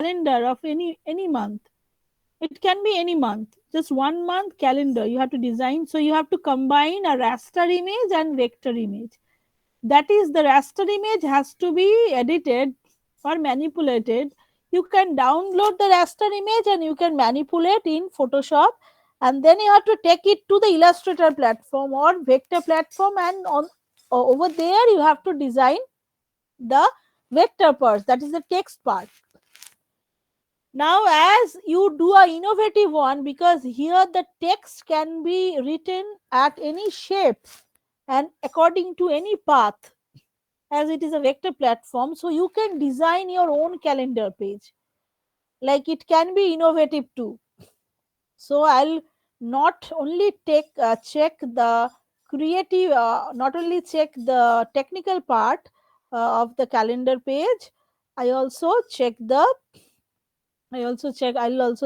calendar of any month. It can be any month, just 1 month calendar you have to design. So you have to combine a raster image and vector image. That is, the raster image has to be edited or manipulated. You can download the raster image and you can manipulate in Photoshop, and then you have to take it to the Illustrator platform or vector platform, and on over there you have to design the vector parts, that is the text part. Now, as you do a innovative one, because here the text can be written at any shape and according to any path, as it is a vector platform, so you can design your own calendar page. Like, it can be innovative too. So I'll not only check the creative, not only check the technical part of the calendar page. I also check the I'll also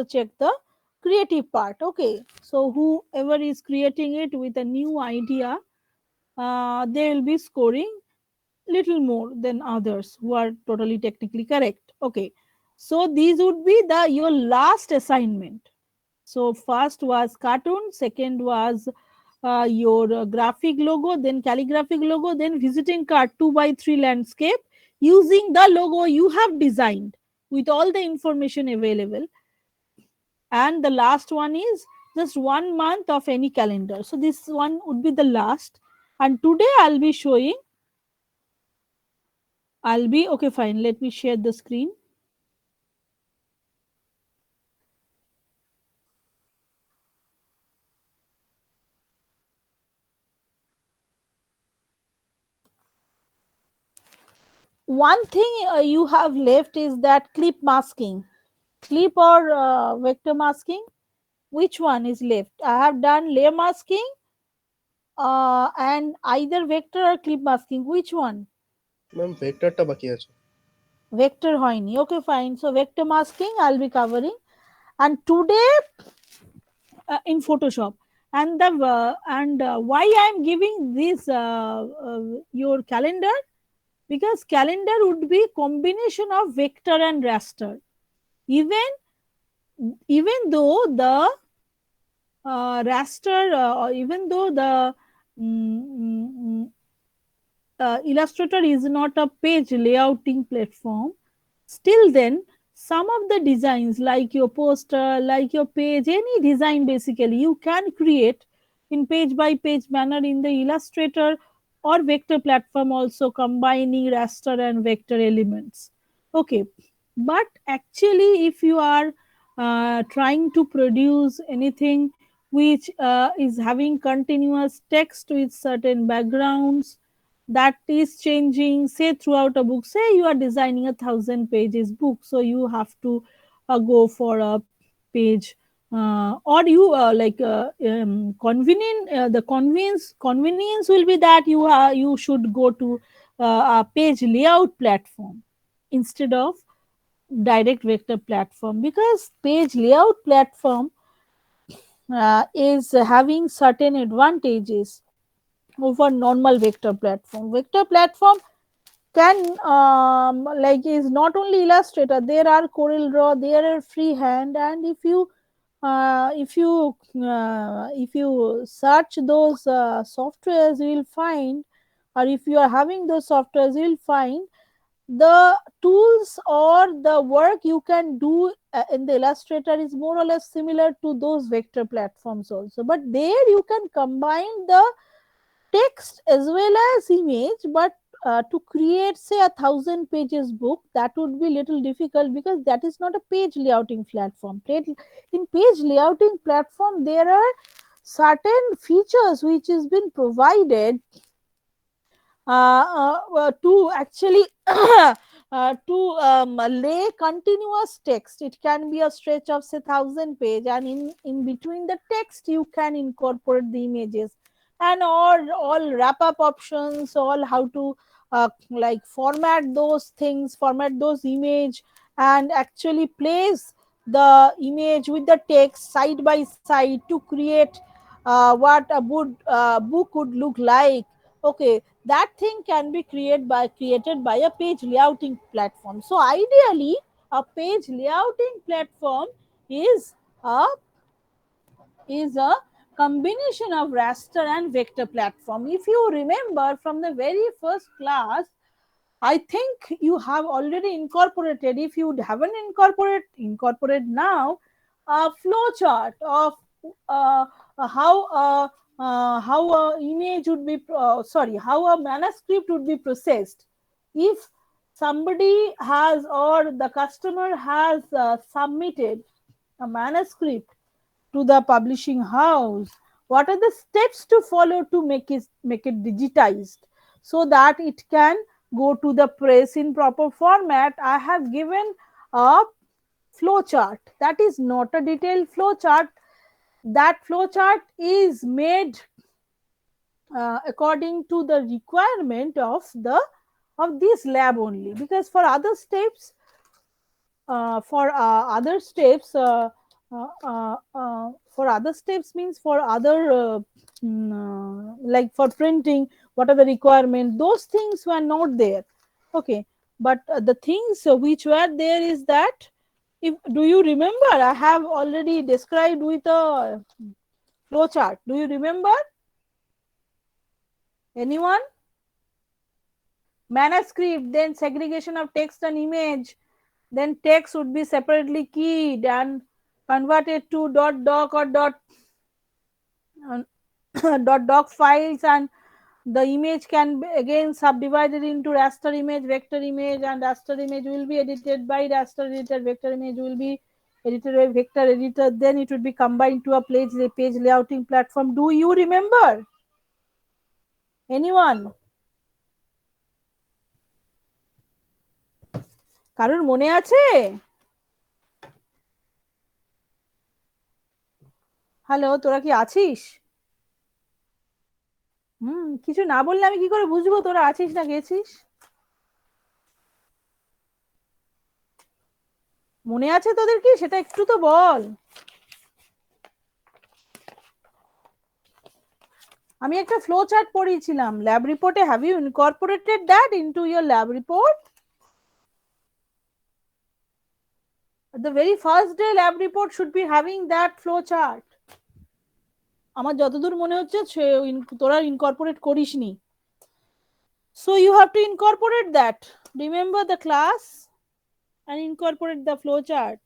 check the creative part. Okay, so whoever is creating it with a new idea, they will be scoring little more than others who are totally technically correct. Okay, so these would be the your last assignment. So first was cartoon, second was your graphic logo, then calligraphic logo, then visiting card 2 by 3 landscape using the logo you have designed with all the information available. And the last one is just 1 month of any calendar. So this one would be the last. And today I'll be okay, fine, let me share the screen. One thing you have left is that clip masking. Clip or vector masking, which one is left? I have done layer masking and either vector or clip masking. Which one? Ma'am ভেক্টরটা বাকি আছে। Vector হয়নি, okay fine. So vector masking I'll be covering, and today in Photoshop. And the why I am giving this your calendar, because calendar would be combination of vector and raster. Even though the raster, or even though the mm, mm, mm, Illustrator is not a page layouting platform, still then some of the designs like your poster, like your page, any design basically you can create in page by page manner in the Illustrator or vector platform, also combining raster and vector elements. Okay, but actually if you are trying to produce anything which is having continuous text with certain backgrounds, that is changing, say, throughout a book. Say you are designing 1,000 pages book, so you have to go for a page, or you convenient, the convenience will be that you should go to a page layout platform instead of direct vector platform, because page layout platform is having certain advantages over normal vector platform. Vector platform can is not only Illustrator, there are Corel Draw, there are freehand, and if you search those softwares, you will find, or if you are having those softwares, you will find the tools or the work you can do in the Illustrator is more or less similar to those vector platforms also. But there you can combine the text as well as image, but to create say 1,000 pages book, that would be little difficult, because that is not a page layouting platform. In page layouting platform, there are certain features which has been provided to actually to lay continuous text. It can be a stretch of say 1,000 page, and in between the text you can incorporate the images, and all wrap up options, all how to format those image, and actually place the image with the text side by side to create what a book would look like. Okay, that thing can be created by a page layouting platform. So ideally a page layouting platform is a combination of raster and vector platform. If you remember from the very first class, I think you have already incorporated. If you haven't incorporate now a flow chart of uh, how a image would be how a manuscript would be processed if somebody has or the customer has submitted a manuscript to the publishing house. What are the steps to follow to make it digitized so that it can go to the press in proper format? I have given a flow chart. That is not a detailed flow chart. That flow chart is made according to the requirement of this lab only, because for other steps for other steps means for other like for printing, what are the requirements, those things were not there. Okay, but the things which were there is that, if do you remember, I have already described with a flow chart. Do you remember? Anyone? Manuscript, then segregation of text and image, then text would be separately keyed and converted to .doc or .doc files, and the image can be again subdivided into raster image, vector image, and raster image will be edited by raster editor, vector image will be edited by vector editor, then it would be combined to a page layouting platform. Do you remember? Anyone? কারোর মনে আছে? Hello, তোরা কি আছিস? কিছু না বললে আমি কি করে বুঝবো তোরা আছিস না গেছিস? মনে আছে তোদের কি, সেটা একটু তো বল। আমি একটা ফ্লো চার্ট পড়িয়েছিলাম ল্যাব রিপোর্টে। Have you incorporated that into your lab report? The very first day lab report should be having that flow chart. আমার যতদূর মনে হচ্ছে তোরা ইনকর্পোরেট করিসনি। So you have to incorporate that. Remember the class and incorporate the flow chart.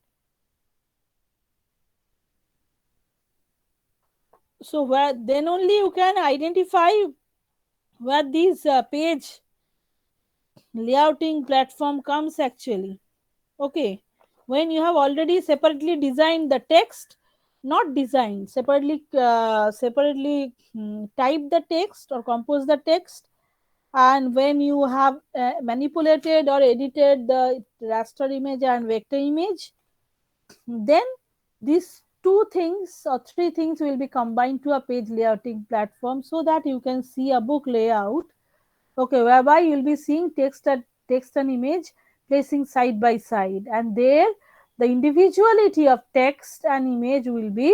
So where then only you can identify where this page layouting platform comes actually. Okay, when you have already separately designed the text, not designed, separately type the text or compose the text, and when you have manipulated or edited the raster image and vector image, then these two things or three things will be combined to a page layouting platform so that you can see a book layout. Okay, whereby you'll be seeing text and image placing side by side, and there the individuality of text and image will be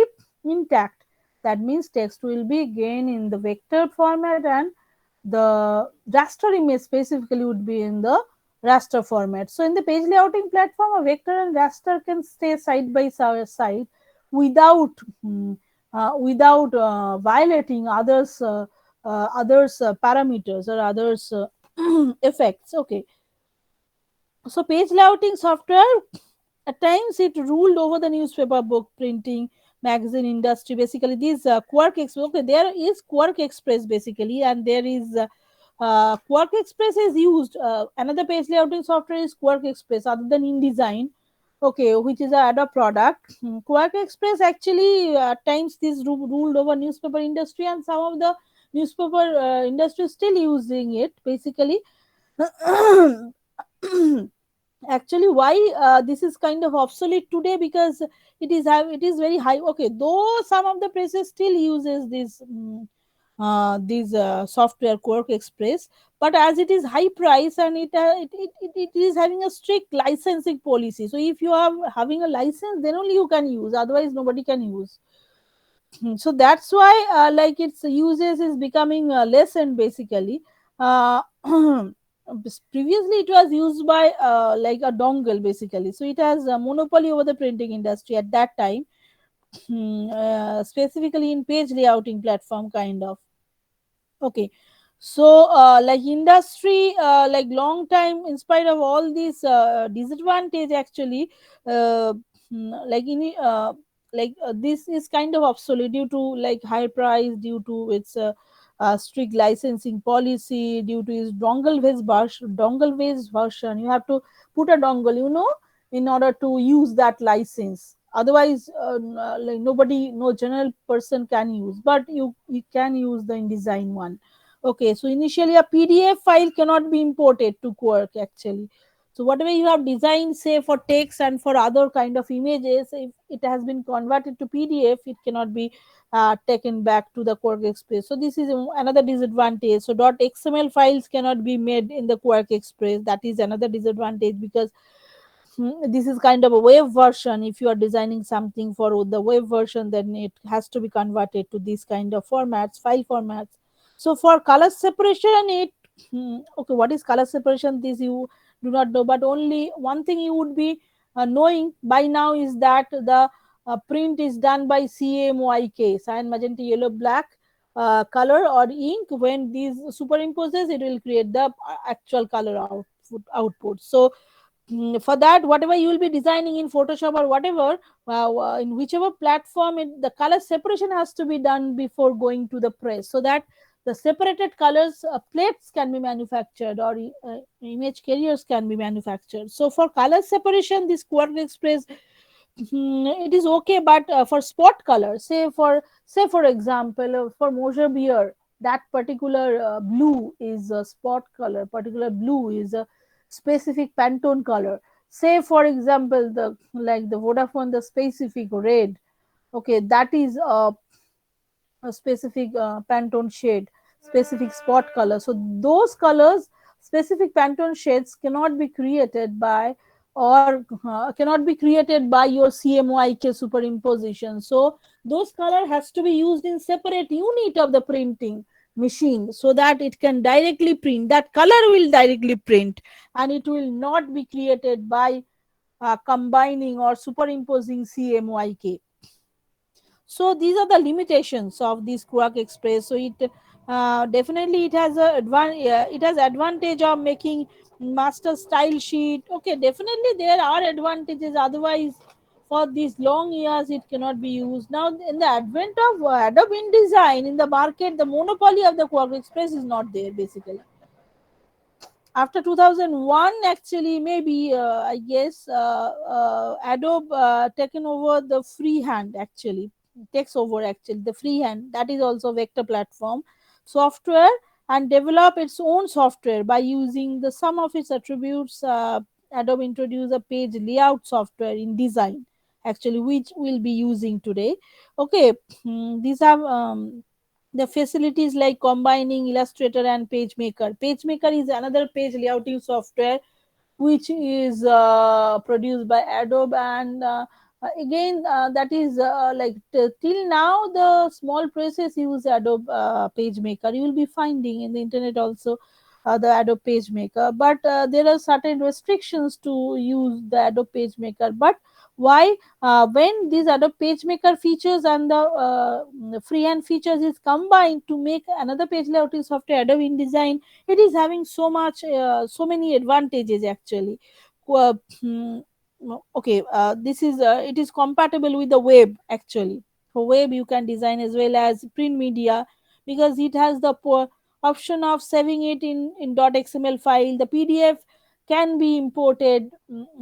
intact. That means text will be again in the vector format and the raster image specifically would be in the raster format. So in the page layouting platform, a vector and raster can stay side by side without violating others parameters or others effects. Okay, so page layouting software, at times it ruled over the newspaper, book printing, magazine industry. Basically these Quark Express, okay, there is Quark Express basically, and there is Quark Express is used, another page layouting software is Quark Express other than InDesign, okay, which is a Adobe product. Quark Express actually at times this ruled over newspaper industry, and some of the newspaper industry still using it basically. Actually why this is kind of obsolete today, because it is very high. Okay, though some of the places still uses this software Quark Express, but as it is high price and it is having a strict licensing policy, so if you are having a license then only you can use, otherwise nobody can use. So that's why like its uses is becoming lessened basically. Previously it was used by like a dongle basically, so it has a monopoly over the printing industry at that time. Specifically in page layouting platform kind of. Okay, so like industry, like long time, in spite of all these disadvantage, actually, uh, like in this is kind of obsolete due to like high price, due to its strict licensing policy, due to its dongle based version. You have to put a dongle, in order to use that license. Otherwise, like nobody, no general person can use, but you can use the InDesign one. Okay, so initially a PDF file cannot be imported to Quark actually. So whatever you have designed, say for text and for other kind of images, if it has been converted to PDF, it cannot be taken back to the Quark Express. So this is another disadvantage. So .xml files cannot be made in the Quark Express. That is another disadvantage, because this is kind of a web version. If you are designing something for the web version, then it has to be converted to these kind of formats, file formats. So for color separation, okay, what is color separation, this you do not know, but only one thing you would be knowing by now is that the print is done by CMYK, cyan, magenta, yellow, black color or ink. When these superimposes, it will create the actual color output. So for that, whatever you will be designing in Photoshop or whatever, in whichever platform, the color separation has to be done before going to the press, so that the separated colors plates can be manufactured, or image carriers can be manufactured. So for color separation, this Quark Express, it is okay, but for spot color, say for example, for Mosher beer, that particular blue is a spot color, particular blue is a specific Pantone color. Say for example, the like the Vodafone, the specific red, okay, that is a specific Pantone shade, specific spot color. So those colors, specific Pantone shades, cannot be created by, or cannot be created by your CMYK superimposition. So those color has to be used in separate unit of the printing machine, so that it can directly print. That color will directly print, and it will not be created by combining or superimposing CMYK. So these are the limitations of this Quark Express. So it definitely, it has advantage of making master style sheet. Okay, definitely there are advantages, otherwise for these long years it cannot be used. Now in the advent of Adobe InDesign in the market, the monopoly of the Quark Express is not there basically. After 2001, actually, maybe I guess Adobe taken over the freehand, actually takes over actually the freehand, that is also vector platform software, and develop its own software by using the sum of its attributes. Adobe introduced a page layout software in design, actually, which we'll be using today. Okay, these have the facilities like combining Illustrator and PageMaker. PageMaker is another page layouting software which is produced by Adobe, and again that is till now the small presses use Adobe PageMaker. You will be finding in the internet also the Adobe PageMaker, but there are certain restrictions to use the Adobe PageMaker. But why? When these Adobe PageMaker features and the freehand features is combined to make another page layouting software, Adobe InDesign, it is having so many advantages actually. uh, hmm, okay, this is it is compatible with the web actually. For web you can design as well as print media, because it has the option of saving it in .xml file. The PDF can be imported,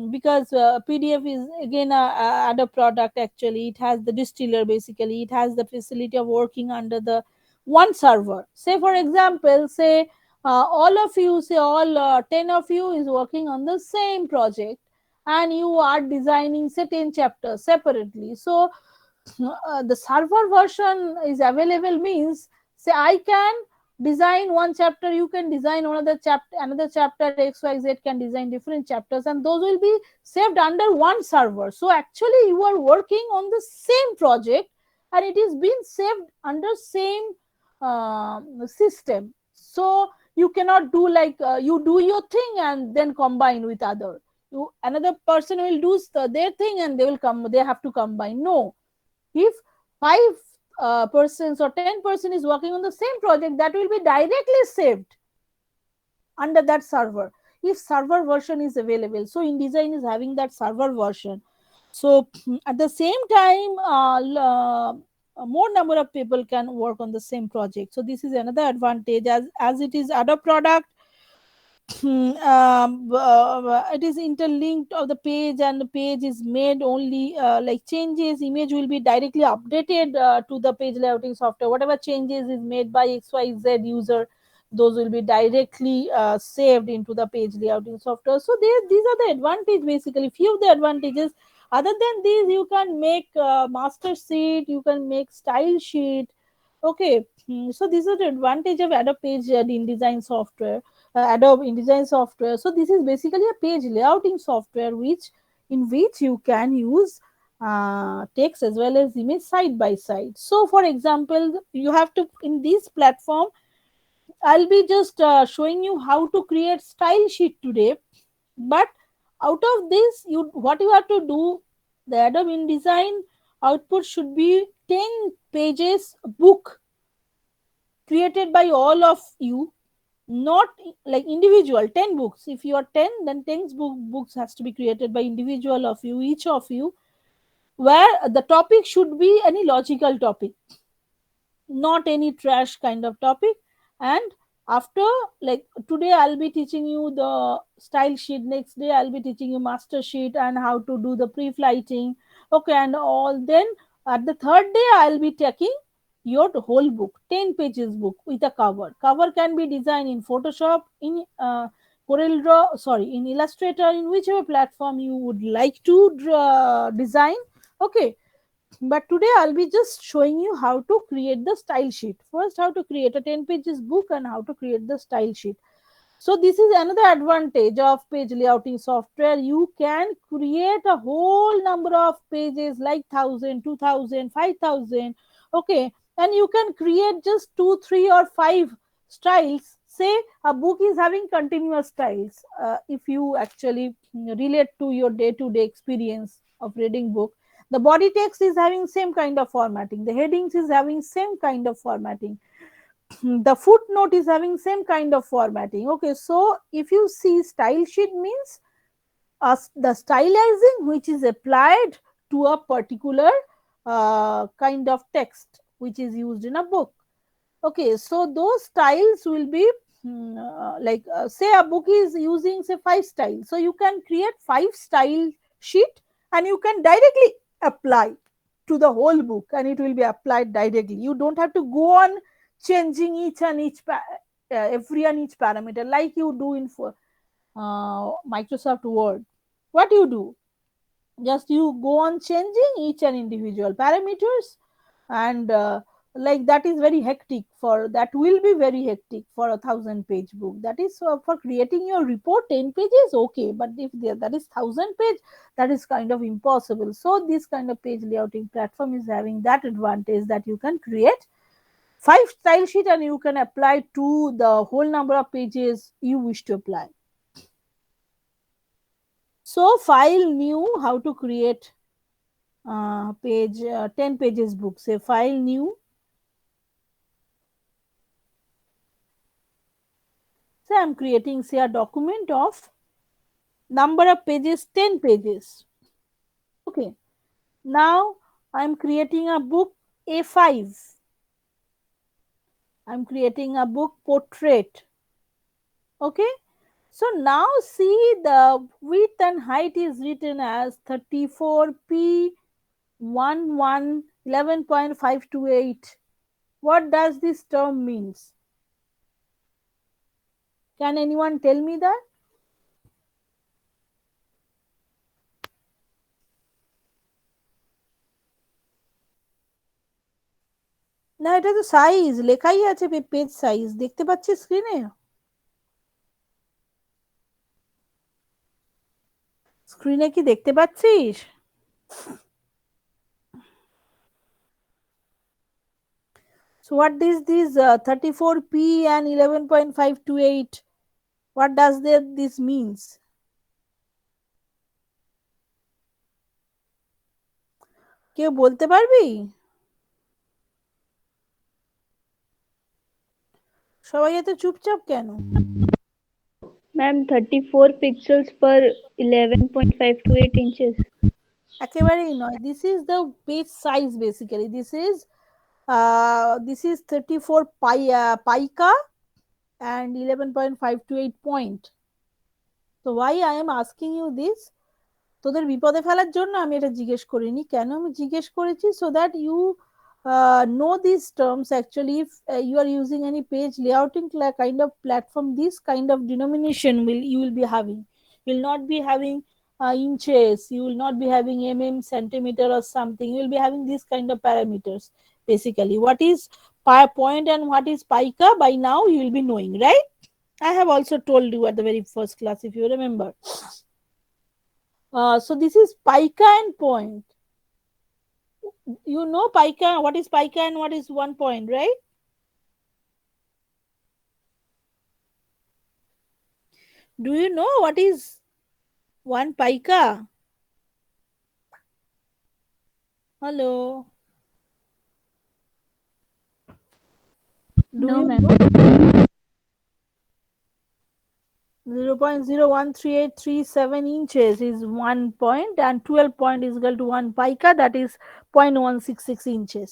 because PDF is again a other product actually. It has the distiller, basically it has the facility of working under the one server. Say for example, say all of you, say all 10 of you is working on the same project, and you are designing say 10 chapters separately. So the server version is available, means say I can design one chapter, you can design another chapter, XYZ can design different chapters, and those will be saved under one server. So actually you are working on the same project, and it is being saved under same system. So You cannot do like you do your thing and then combine with other. Another person will do their thing and they have to combine. No, if five persons or 10% is working on the same project, that will be directly saved under that server if server version is available. So InDesign is having that server version. So at the same time, more number of people can work on the same project. So this is another advantage. As it is Adobe product, it is interlinked of the page, and the page is made only like changes, image will be directly updated to the page layouting software. Whatever changes is made by XYZ user, those will be directly saved into the page layouting software. So these are the advantage, basically few of the advantages. Other than these, you can make master sheet, you can make style sheet. Okay, so these are the advantage of Adobe page InDesign software, Adobe InDesign software. So this is basically a page layouting software in which you can use text as well as image side by side. So for example, you have to, in this platform, I'll be just showing you how to create style sheet today. But out of this, what you have to do, the Adobe InDesign output should be 10 pages book created by all of you, not like individual 10 books. If you are 10, then 10 books has to be created by individual of you, each of you, where the topic should be any logical topic, not any trash kind of topic. And after, like today I'll be teaching you the style sheet, next day I'll be teaching you master sheet and how to do the pre-flighting, okay, and all. Then at the third day I'll be taking your whole book, 10 pages book with a cover can be designed in Photoshop, in Corel Draw, sorry, in Illustrator, in whichever platform you would like to design. Okay, but today I'll be just showing you how to create the style sheet. First, how to create a 10 pages book and how to create the style sheet. So this is another advantage of page layouting software. You can create a whole number of pages like 1000, 2000, 5000. Okay, and you can create just 2, 3 or 5 styles. Say a book is having continuous styles. If you actually relate to your day-to-day experience of reading book, the body text is having same kind of formatting, the headings is having same kind of formatting, the footnote is having same kind of formatting. Okay, so if you see, style sheet means the stylizing which is applied to a particular kind of text which is used in a book. Okay, so those styles will be like say a book is using say 5 styles, so you can create 5 style sheet and you can directly apply to the whole book and it will be applied directly. You don't have to go on changing every and each parameter like you do in for Microsoft Word. What you do, just you go on changing each and individual parameters, and like that is very hectic, for that will be very hectic for a 1000-page book. That is for creating your report 10 pages, okay, but if that is 1000 page, that is kind of impossible. So this kind of page layouting platform is having that advantage that you can create 5 style sheet and you can apply to the whole number of pages you wish to apply. So file new, how to create page 10 pages book. Say file new. So I'm creating say a document of number of pages 10 pages. Okay. Now I'm creating a book A5. I'm creating a book portrait. Okay. So now see, the width and height is written as 34p 11.528. What does this term means? Can anyone tell me that? না, এটা তো size লেখাই আছে, page size দেখতে পাচ্ছিস স্ক্রিনে? স্ক্রিনে কি দেখতে পাচ্ছিস? So So what is this 34p and 11.528? What does this means? কেউ বলতে পারবি? সবাই এত চুপচাপ কেন? Ma'am, 34 pixels per 11.528 inches. একেবারেই নয়. This is the page size basically. This is 34 pica and 11.528 point. So why I am asking you this? তোদের বিপদে ফেলার জন্য আমি এটা জিজ্ঞেস করিনি. কেন আমি জিজ্ঞেস করেছি? So that you know these terms actually. If you are using any page layouting kind of platform, this kind of denomination you will be having. You will not be having inches, you will not be having centimeter or something. You will be having this kind of parameters. Basically, what is point and what is pica, by now you will be knowing, right? I have also told you at the very first class, if you remember. So this is pica and point. You know pica, what is pica and what is 1 point, right? Do you know what is 1 pica? Hello? Do No, you ma'am. know? 0.013837 inches is 1 point and 12 point is equal to 1 pica, that is 0.166 inches.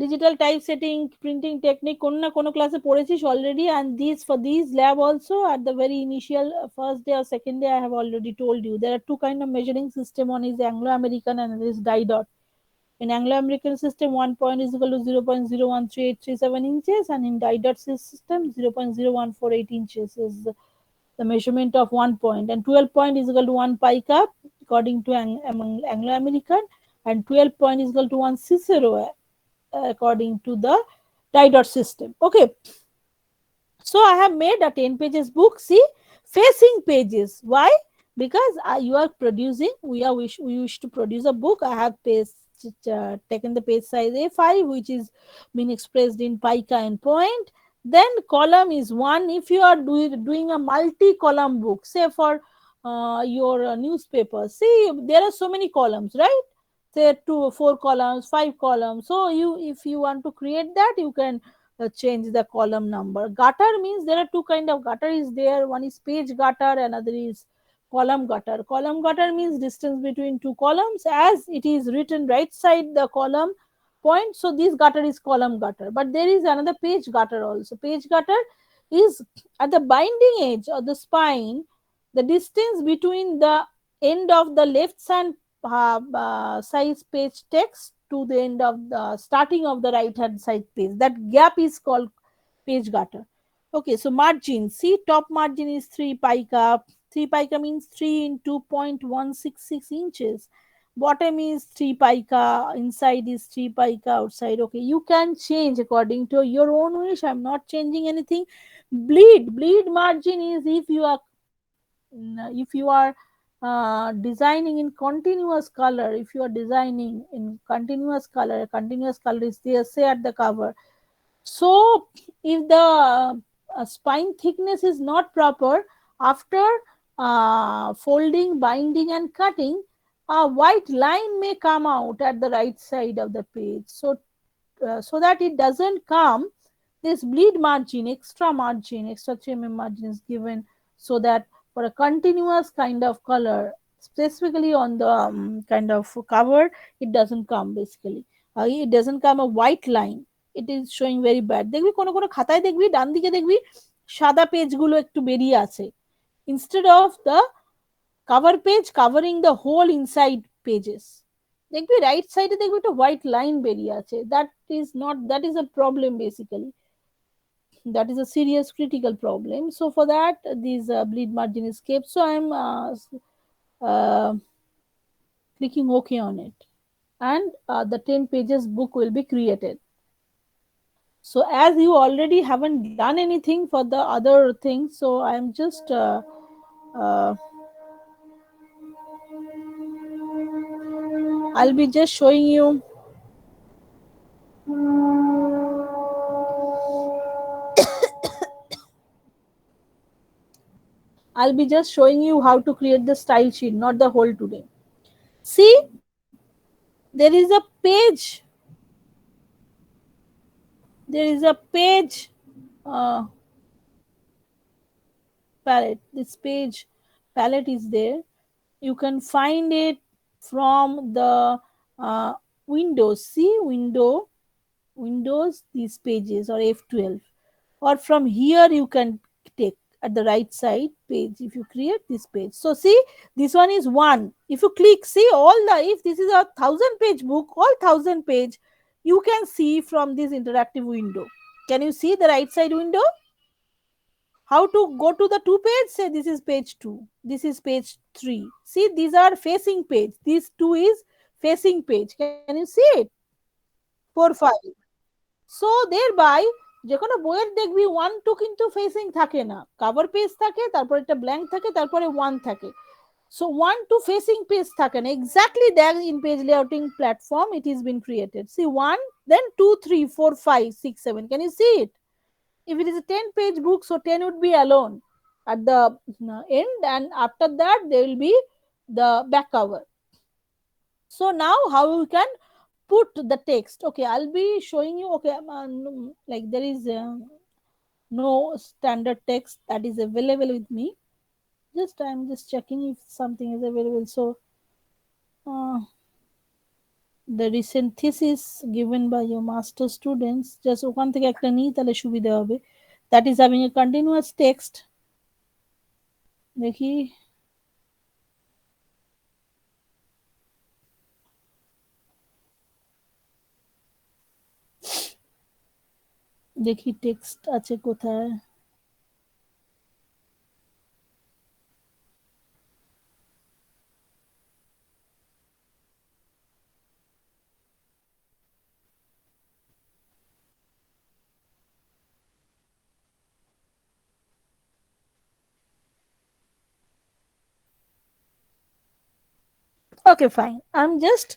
Digital typesetting, printing technique, কোনো না কোনো ক্লাসে পড়েছিস already, and these for these lab also at the very initial first day or second day I have already told you there are two kind of measuring system. One is Anglo-American and another is dot. In Anglo-American system, 1 point is equal to 0.013837 inches, and in dot system 0.0148 inches is the measurement of 1 point, and 12 point is equal to 1 pica according to Anglo-American, and 12 point is equal to 1 Cicero according to the dot system. Okay, so I have made a 10 pages book. See, facing pages. Why? Because you are producing, we wish to produce a book. I have taken the page size A5, which is been expressed in pica and point. Then column is 1. If you are doing a multi-column book, say for your newspaper, see, there are so many columns, right? Say 2 4 columns, 5 columns. So if you want to create that, you can change the column number. Gutter means there are two kind of gutter is there. One is page gutter, another is column gutter. Column gutter means distance between two columns as it is written right side the column point. So this gutter is column gutter. But there is another page gutter also. Page gutter is at the binding edge of the spine, the distance between the end of the left size page text to the end of the starting of the right hand side page. That gap is called page gutter. Okay, so margin. See, top margin is 3 pica. 3 pica means 3 into 0.166 inches. Bottom is 3 pica. Inside is 3 pica. Outside. Okay, you can change according to your own wish. I'm not changing anything. Bleed margin is if you are designing in continuous color. If you are designing in continuous color is there, say at the cover. So if the spine thickness is not proper, after folding, binding and cutting, a white line may come out at the right side of the page. So that it doesn't come, this bleed margin, extra 3 margin is given, so that for a continuous kind of color, specifically on the kind of cover, it doesn't come basically. It doesn't come a white line. It is showing very bad. দেখবি কোনো কোনো খাতায় দেখবি ডান দিকে দেখবি সাদা পেজগুলো একটু বেরিয়ে আছে, instead of the cover page covering the whole inside pages. দেখবি right side এ দেখবি একটা white line বেরিয়ে আছে. That is a problem basically. That is a serious critical problem. So for that, this bleed margin is kept. So I'm clicking OK on it, and the 10 pages book will be created. So as you already haven't done anything for the other things, so I'm just I'll be just showing you I'll be just showing you how to create the style sheet, not the whole today. See, there is a page. There is a page uh, palette. This page palette is there. You can find it from the uh, Windows. See, Windows, these pages, or F12, or from here you can take at the right side page if you create this page. So see, this one is one. If you click, see all the, if this is a 1000-page book, all 1000 page you can see from this interactive window. Can you see the right side window? How to go to the two page? Say this is page 2, this is page 3. See, these are facing page, this 2 is facing page. Can you see it? 4 5. So thereby যে কোনো বইয়ের দেখবি 1 2 কিন্তু facing থাকে না, cover page থাকে, তারপর একটা ব্ল্যাঙ্ক থাকে, তারপরে 1 থাকে। So 1 2 facing page থাকে না। Exactly that in page layouting platform it is been created. See 1, then 2 3 4 5 6 7. Can you see it? If it is a 10-page book, so 10 would be alone at the end, and after that there will be the back cover. So now how we can put the text? Okay, I'll be showing you. Okay, like there is no standard text that is available with me. I'm just checking if something is available. So the recent thesis given by your master students, just ওখান থেকে একটা নিই তাহলে সুবিধা হবে, that is having a continuous text. দেখি দেখি text আছে কোথায়। Okay, fine. I'm just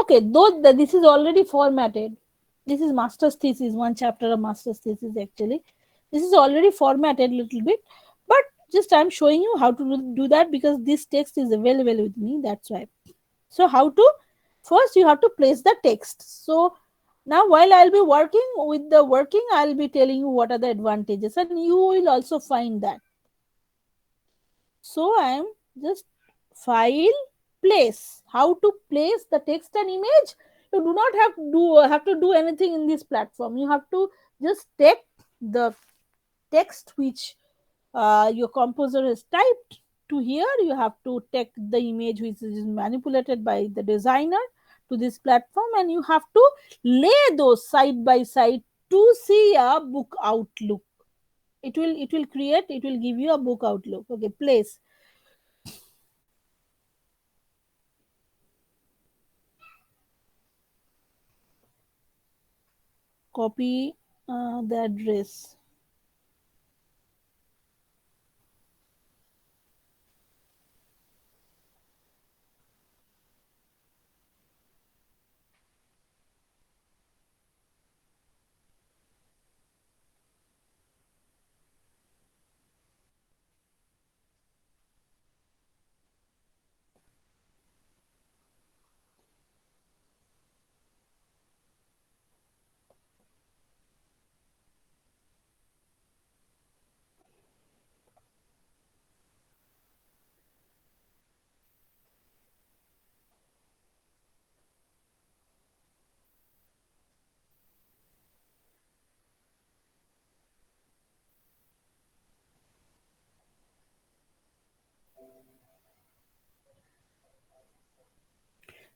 okay, though this is already formatted. This is master's thesis, one chapter of master's thesis actually. This is already formatted a little bit, but just I'm showing you how to do that because this text is available with me, that's why. So how to, first you have to place the text. So now while I'll be working with the working, I'll be telling you what are the advantages, and you will also find that. So I am just file, place. How to place the text and image? You do not have to do anything in this platform. You have to just take the text which your composer has typed to here. You have to take the image which is manipulated by the designer to this platform, and you have to lay those side by side to see a book outlook. It will create, it will give you a book outlook. Okay, place. Copy the address.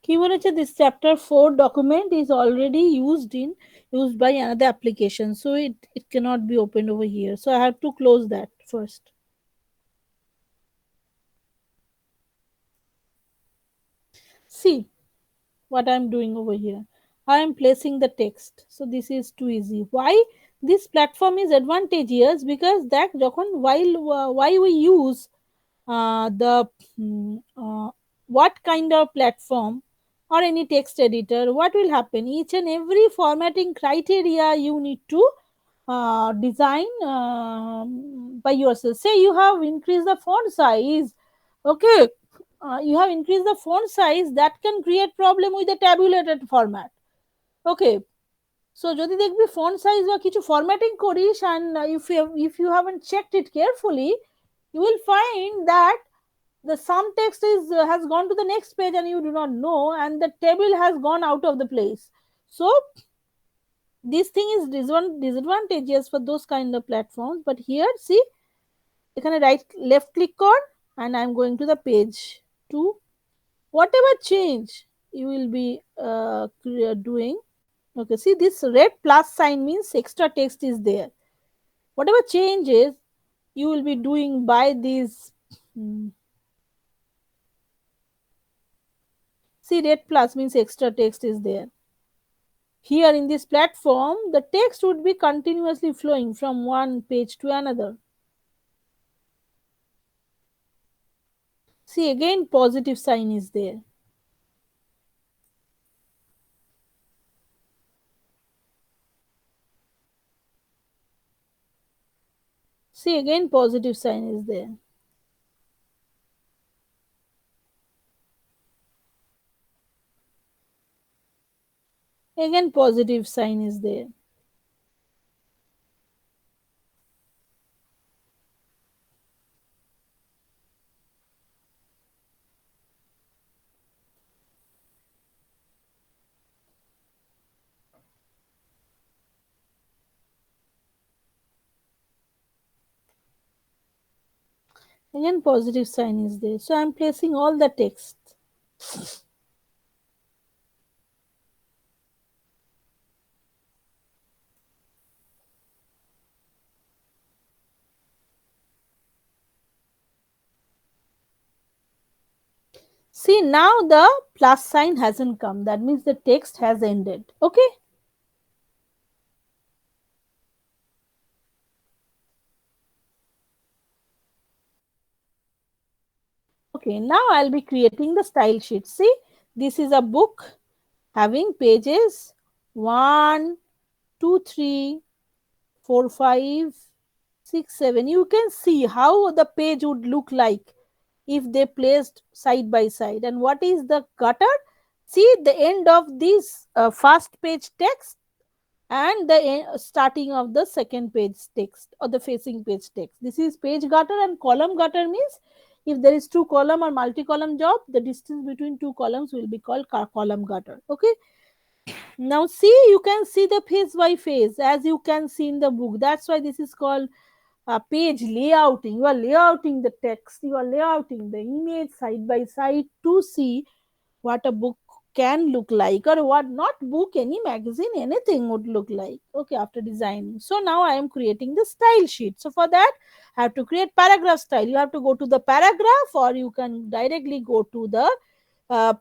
কি বলেছে, this chapter 4 document is already used by another application, so it cannot be opened over here, so I have to close that first. See what I'm doing over here. I am placing the text, so this is too easy. Why this platform is advantageous? Because that why we use the what kind of platform or any text editor, what will happen? Each and every formatting criteria you need to design by yourself. Say you have increased the font size, okay, you have increased the font size, that can create problem with the tabulated format, okay. So যদি দেখবি font size বা কিছু formatting করিস and if you haven't checked it carefully, you will find that the some text is has gone to the next page and you do not know, and the table has gone out of the place. So this thing is disadvantages for those kind of platforms. But here see, এখানে left click on and I'm going to the page 2. Whatever change you will be doing, okay, see this red plus sign means extra text is there. Whatever changes you will be doing by these, see red plus means extra text is there. Here in this platform, the text would be continuously flowing from one page to another. See again positive sign is there. See again positive sign is there. Again positive sign is there. Again positive sign is there. So I am placing all the text. See now the plus sign hasn't come. That means the text has ended. Okay. Okay, now I'll be creating the style sheet. See, this is a book having pages 1, 2, 3, 4, 5, 6, 7. You can see how the page would look like if they placed side by side. And what is the gutter? See the end of this first page text and the starting of the second page text or the facing page text. This is page gutter, and column gutter means if there is two column or multi-column job, the distance between two columns will be called column gutter. Okay. Now see, you can see the phase by phase as you can see in the book. That's why this is called page layouting. You are layouting the text, you are layouting the image side by side to see what a book can look like, or what not book, any magazine, anything would look like, okay, after designing. So now I am creating the style sheet. So for that I have to create paragraph style. You have to go to the paragraph, or you can directly go to the uh,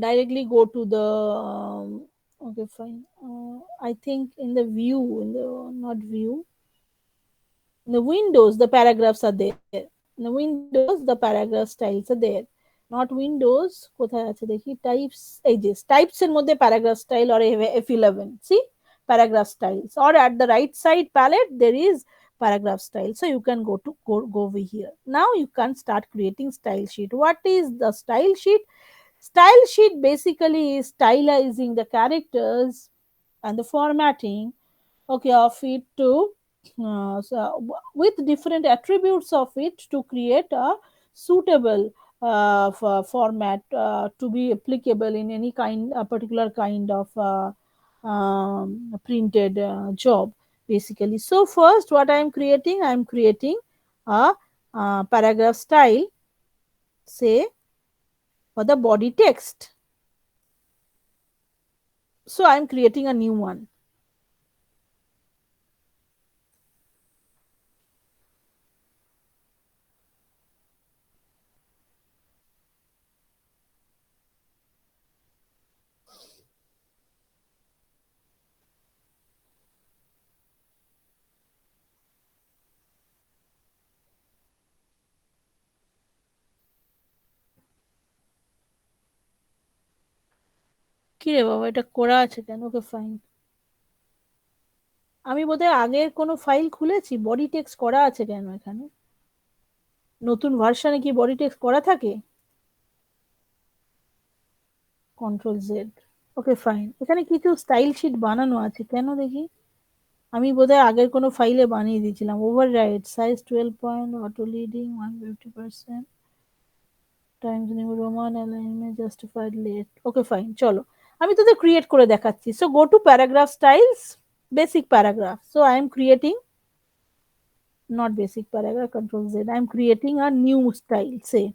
directly go to the okay fine, I think in the view, in the not view, in the windows the paragraphs are there. In the windows the paragraph styles are there. Not windows, কোথায় আছে দেখি, types, এই যে types এর মধ্যে paragraph style or F11, see paragraph styles, or at the right side palette there is paragraph style. So you can go over here. Now you can start creating style sheet. What is the style sheet? Style sheet basically is stylizing the characters and the formatting, okay, of it to with different attributes of it to create a suitable format to be applicable in any kind, a particular kind of printed job basically. So first what I am creating a paragraph style, say for the body text. So I am creating a new one. কি রে বাবা, এটা করা আছে কেন? Okay fine. আমি বোধহয় আগের কোনো ফাইল খুলেছি, বডি টেক্সট করা আছে কেন এখানে? নতুন ভার্সনে কি বডি টেক্সট করা থাকে? Control Z. ওকে ফাইন, এখানে কিছু স্টাইল শিট বানানো আছে কেন দেখি। আমি বোধহয় আগের কোনো ফাইলে বানিয়ে দিয়েছিলাম। Override size 12 point, auto leading 150%, Times New Roman alignment justified left. Okay fine, চলো আমি তোদের ক্রিয়েট করে দেখাচ্ছি। So go to paragraph styles, basic paragraph. So I am creating, not basic paragraph, control Z, I am creating a new style, say.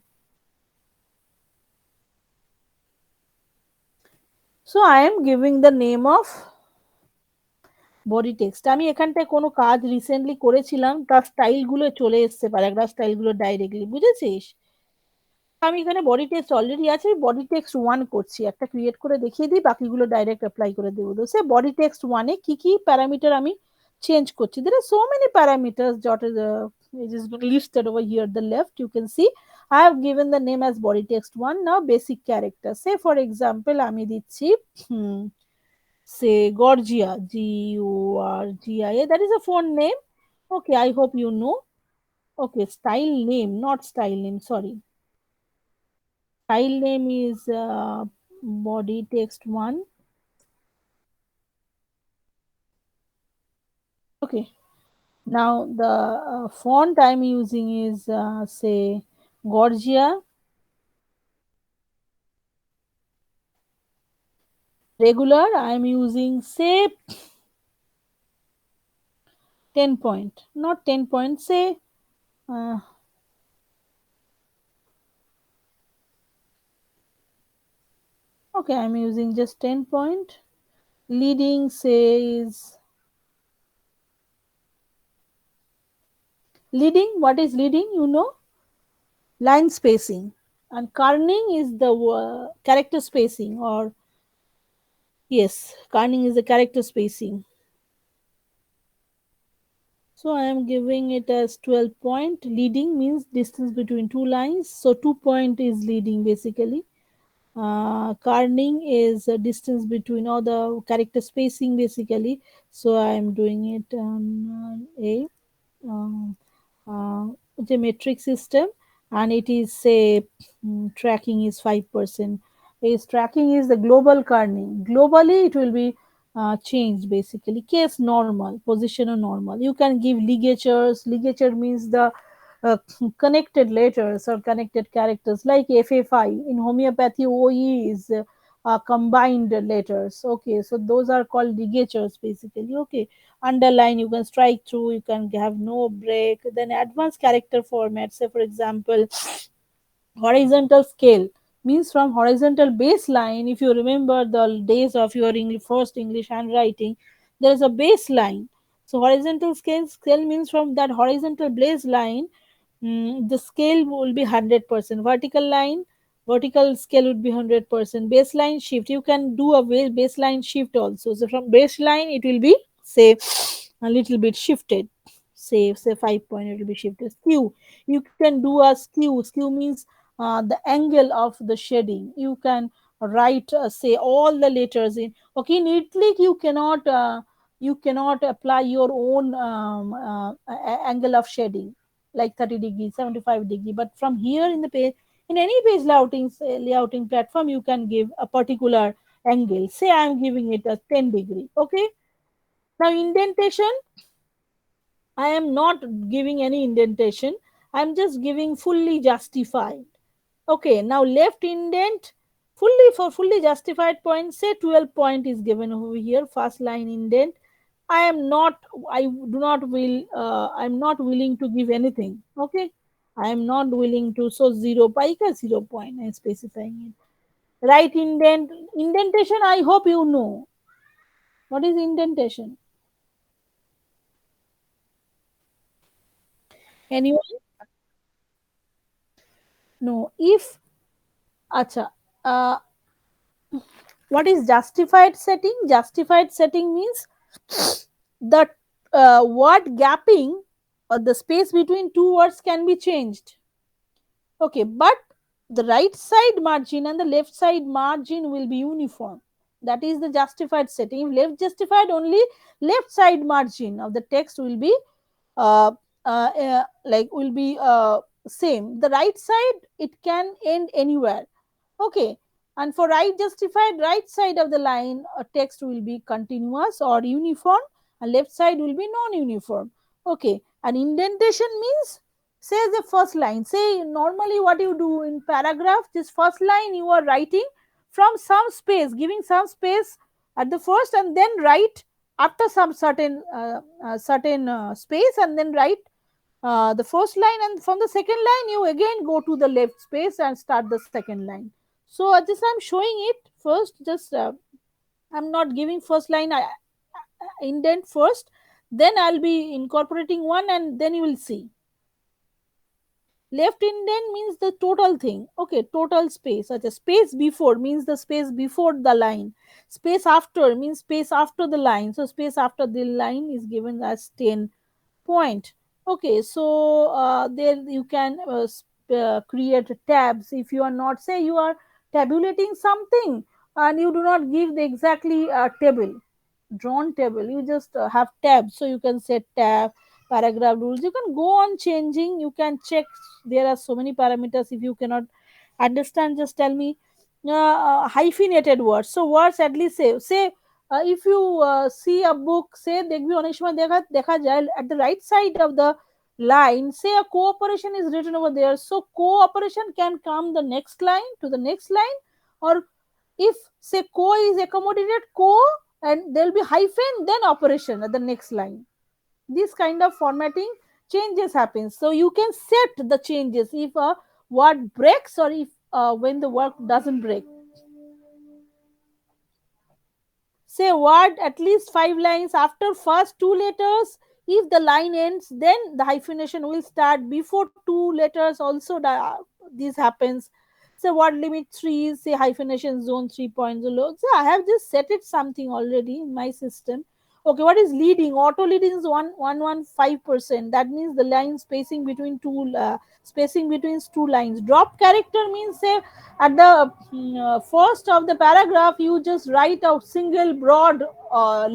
So I am giving the name of body text. আমি এখানটায় কোনো কাজ recently করেছিলাম, তার style গুলো চলে এসছে, paragraph style গুলো ডাইরেক্টলি, বুঝেছিস? আমি এখানে বডি টেক্সট অলরেডি আছে, বডি টেক্সট 1 করছি, একটা ক্রিয়েট করে দেখিয়ে দিই, বাকিগুলো ডাইরেক্ট অ্যাপ্লাই করে দেবো। তো সে বডি টেক্সট 1 এ কি কি প্যারামিটার আমি চেঞ্জ করছি। There are so many parameters jotted, it is listed over here at the left, you can see. I have given the name as body text 1. Now basic character, say for example আমি দিচ্ছি say Gorgia, Gorgia, that is a phone name. Okay, I hope you know. Okay, style name, not style name, sorry. File name is body text 1. Okay, now the font I'm using is say Gorgia. Regular I'm using say 10 point, not 10 point, say okay, I'm using just 10 point. Leading says leading, what is leading, you know, line spacing, and kerning is the character spacing, or yes, kerning is the character spacing. So I am giving it as 12 point. Leading means distance between two lines, so 2 point is leading basically. Kerning is a distance between all the character spacing basically, so I am doing it on a um, the metric system, and it is say tracking is 5%. Is tracking is the global kerning. Globally, it will be changed basically. Case normal, position or normal. You can give ligatures. Ligature means the uh, connected letters or connected characters, like FFI. In homeopathy, OE is combined letters. Okay, so those are called ligatures basically. Okay, underline, you can strike through, you can have no break. Then advanced character format, say for example horizontal scale, means from horizontal baseline. If you remember the days of your first English handwriting, there is a baseline. So horizontal scale means from that horizontal baseline, the scale will be 100%. Vertical line, vertical scale would be 100%. Baseline shift, you can do a baseline shift also. So from baseline it will be say a little bit shifted, say 5 point, it will be shifted. Skew, you can do a skew means the angle of the shading. You can write say all the letters in, okay, neatly you cannot apply your own angle of shading like 30 degree, 75 degree, but from here in the page, in any page layouting platform, you can give a particular angle. Say I am giving it a 10 degree. Okay, now indentation, I am not giving any indentation, I am just giving fully justified. Okay, now left indent, fully justified point, say 12 point is given over here. First line indent, I am not, I do not will, I'm not willing to give anything. Okay, I am not willing to, so 0 pi ka 0 point, I am specifying it. Right indent, indentation, I hope you know. What is indentation? Anyone? No. If, acha, what is justified setting? Justified setting means the word gapping or the space between two words can be changed. Okay, but the right side margin and the left side margin will be uniform. That is the justified setting. If left justified, only left side margin of the text will be uh, will be same. The right side, it can end anywhere. Okay. And for right justified, right side of the line text will be continuous or uniform, and left side will be non-uniform. Okay. And indentation means, say the first line, say normally what you do in paragraph, this first line you are writing from some space, giving some space at the first, and then write after some certain space, and then write the first line, and from the second line you again go to the left space and start the second line. So just I'm showing it first, just I'm not giving first line, I indent first, then I'll be incorporating one, and then you will see. Left indent means the total thing. Okay, total space. Such a space before means the space before the line. Space after means space after the line. So space after the line is given as 10 point. Okay, so there you can create tabs. If you are not, say you are tabulating something and you do not give the exactly table, drawn table, you just have tabs. So you can set tab, paragraph rules, you can go on changing, you can check. There are so many parameters. If you cannot understand, just tell me. Hyphenated words, so words at least say if you see a book, say দেখবি অনেক সময় দেখা যায় at the right side of the line, say a cooperation is written over there, so cooperation can come the next line to the next line. Or if say co is accommodated co, and there will be hyphen then operation at the next line. This kind of formatting changes happens, so you can set the changes if a word breaks, or if when the word doesn't break. Say word at least 5 lines after first two letters. If the line ends, then the hyphenation will start before two letters also. This happens. Say word limit 3, say hyphenation zone 3 points below. So I have just set it something already in my system. Okay, what is leading? Auto leading is 115%. That means the line spacing between two lines. Drop character means, say at the first of the paragraph you just write a single broad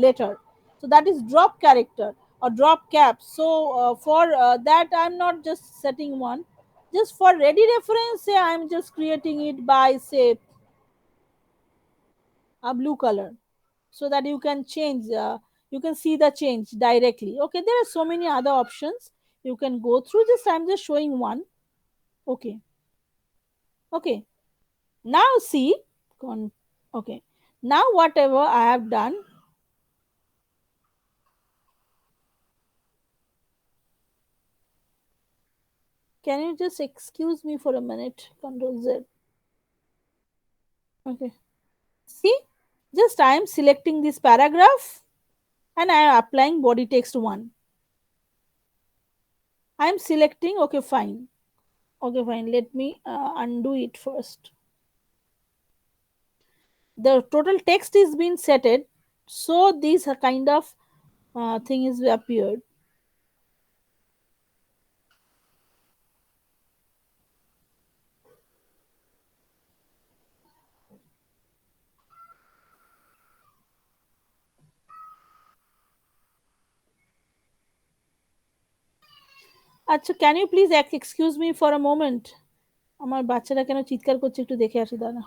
letter, so that is drop character or drop cap. So for that I'm not just setting one. Just for ready reference, say I'm just creating it by, say, a blue color, so that you can change, you can see the change directly. Okay, there are so many other options you can go through. Just I'm just showing one. Okay. Okay, now see. Okay, now whatever I have done, can you just excuse me for a minute? Control Z. Okay, see, just I am selecting this paragraph and I am applying body text 1. I am selecting. Okay, fine. Okay, fine, let me undo it first. The total text is being setted, so this kind of thing is appeared. আচ্ছা, can you please excuse me for a moment? আমার বাচ্চারা কেন চিৎকার করছে, একটু দেখে আসি দাঁড়া।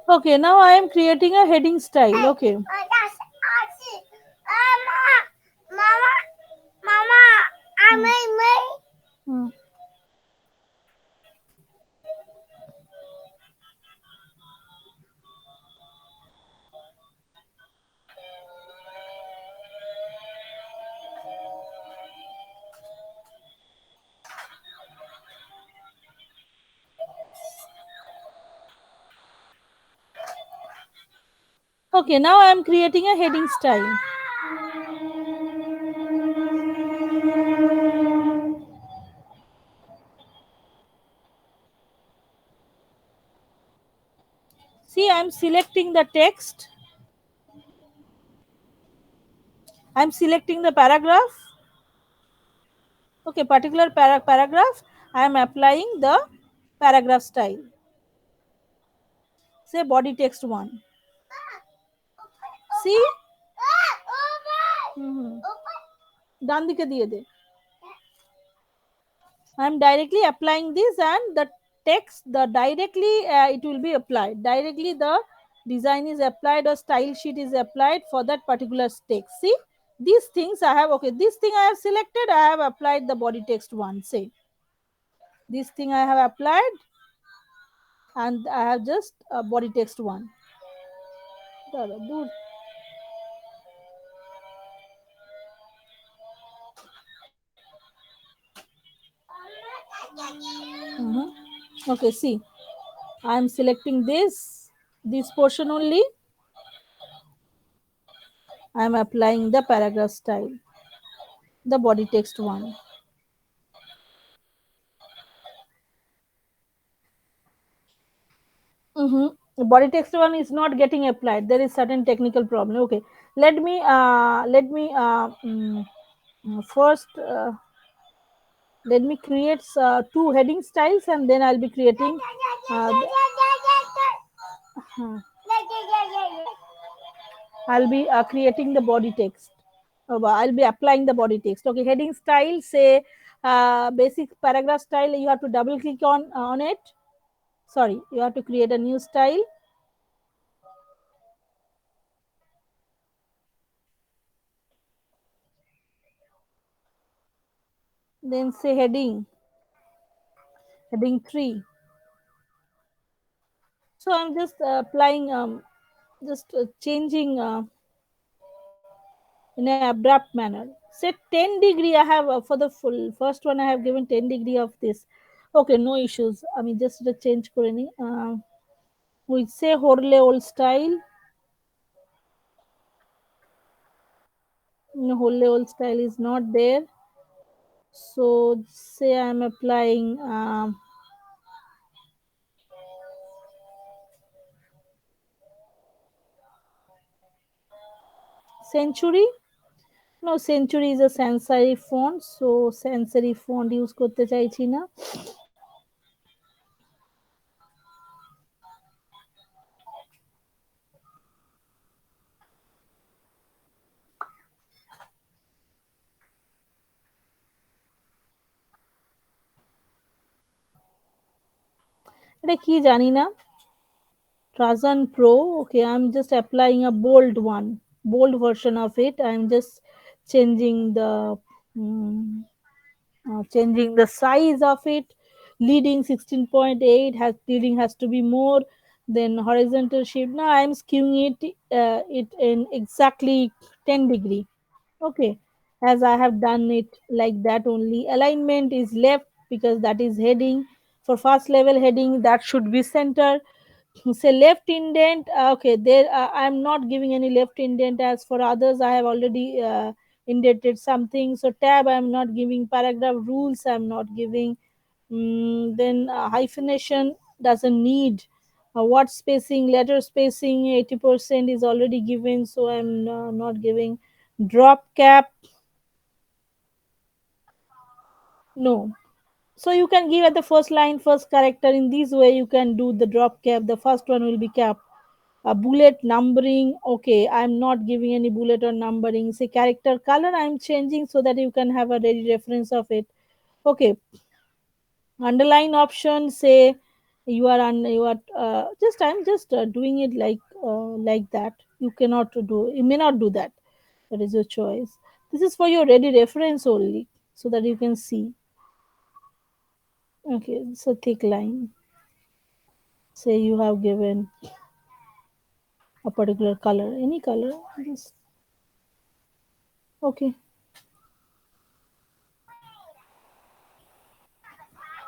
Okay, now I am creating a heading style. Okay. Hmm. Okay, now I am creating a heading style. See, I am selecting the text. I am selecting the paragraph. Okay, particular paragraph. I am applying the paragraph style. Say body text 1. See? ডান দিকে দিয়ে দে I am directly applying this and the text the directly it will be applied directly the design is applied or style sheet is applied for that particular text. See these things I have okay this thing I have selected I have applied the body text 1 say this thing I have applied and I have just body text 1. Okay, see, I am selecting this portion only. I am applying the paragraph style, the body text 1. Body text 1 is not getting applied. There is certain technical problem. Okay, first let me create two heading styles and then I'll be creating I'll be creating the body text. I'll be applying the body text. Okay, heading style, say basic paragraph style. You have to double click on it. Sorry, you have to create a new style. Then say heading 3. So I'm just applying, just changing in an abrupt manner. Say 10 degree I have for the full first one I have given 10 degree of this. Okay, no issues. I mean just the change করে নি. We say Horle old style. No, Horle old style is not there. So say I'm applying century. No, century is a sans serif font, so sans serif font use করতে চাইছি না. এটা কি জানি না. Trazan Pro. Okay, I'm just applying a bold version of it. I'm just changing the size of it. Leading 16.8 leading has to be more. Then horizontal shift. Now I'm skewing it in exactly 10 degree. Okay, as I have done it like that only. Alignment is left because that is heading. For first level heading that should be center. Say left indent. Okay, there I'm not giving any left indent. As for others I have already indented something. So tab I'm not giving. Paragraph rules I'm not giving. Then hyphenation doesn't need. Word spacing, letter spacing 80% is already given, so I'm not giving. Drop cap, no. So you can give at the first line, first character. In this way you can do the drop cap. The first one will be cap. Bullet numbering, okay, I'm not giving any bullet or numbering. Say character color I'm changing so that you can have a ready reference of it. Okay, underline option, say You are just I'm just doing it like that. You cannot do, you may not do that. That is your choice. This is for your ready reference only, so that you can see. Okay, it's a thick line. Say you have given a particular color, any color. Just okay.